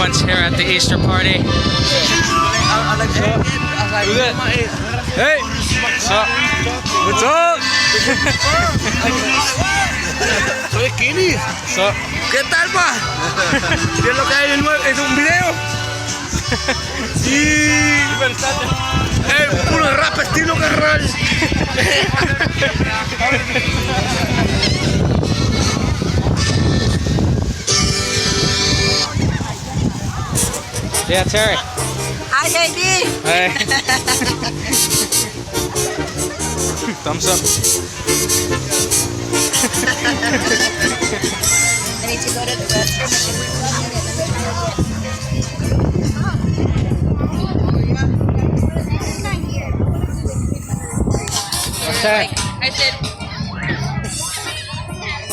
Everyone's here at the Easter party. Who's it? Hey! What's up? What's up? Soy Kini. What's up? ¿Qué tal, pa? ¿Qué es lo que hay de nuevo? ¿Es un video? Sí. Puro rap estilo carral. Yeah, Terry. Hi, JD. Hey. Thumbs up. I need to go to the restroom. Okay. I said,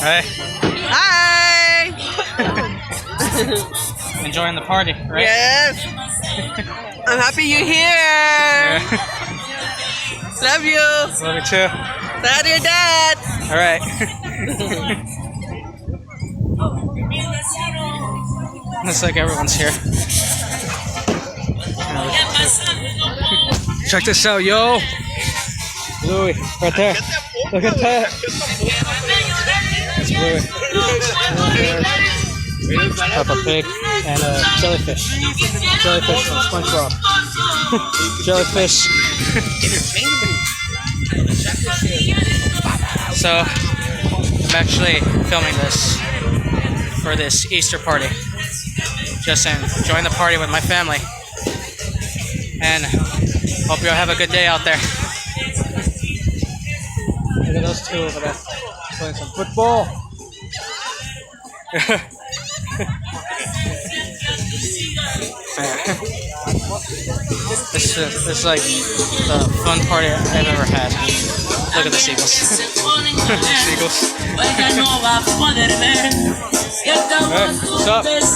Hey. hi. Enjoying the party, right? Yes. I'm happy you're here. Yeah. Love you. Love you too. Dad, your dad. All right. Looks like everyone's here. Check this out, yo. Louis, right there. Look at that. That's Louis. Peppa Pig and a jellyfish. Jellyfish from SpongeBob. Jellyfish. So, I'm actually filming this for this Easter party. Just enjoying the party with my family. And hope you all have a good day out there. Look at those two over there playing some football. This is like the fun party I've ever had. Look at the seagulls. Seagulls. Hey, what's up? What's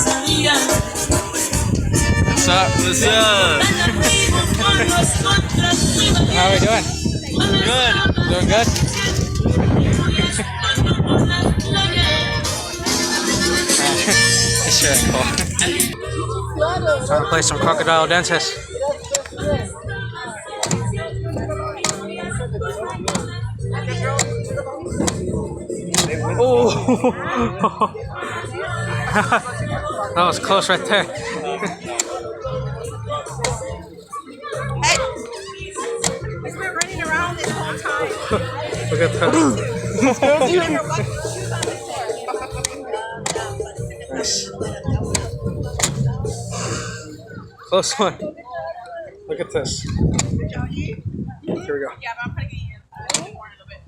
up? What's up? How are we doing? Good. Doing good? It's really cool. Trying to play some crocodile dentist. Oh! That was close right there. Hey. He's been running around this whole time. Look at that. Nice. Close one. Look at this. Here we go. Yeah, but I'm putting it in more a little bit.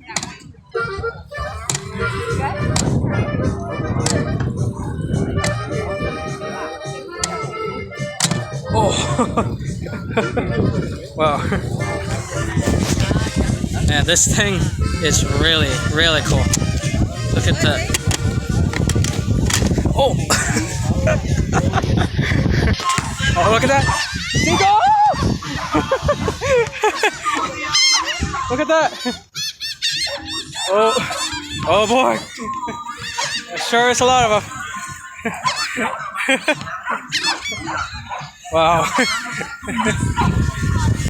Oh! Wow. Man, this thing is really, really cool. Look at that. Oh! Oh, look at that! Seagull! Look at that! Oh! Oh boy! Sure is a lot of them. Wow.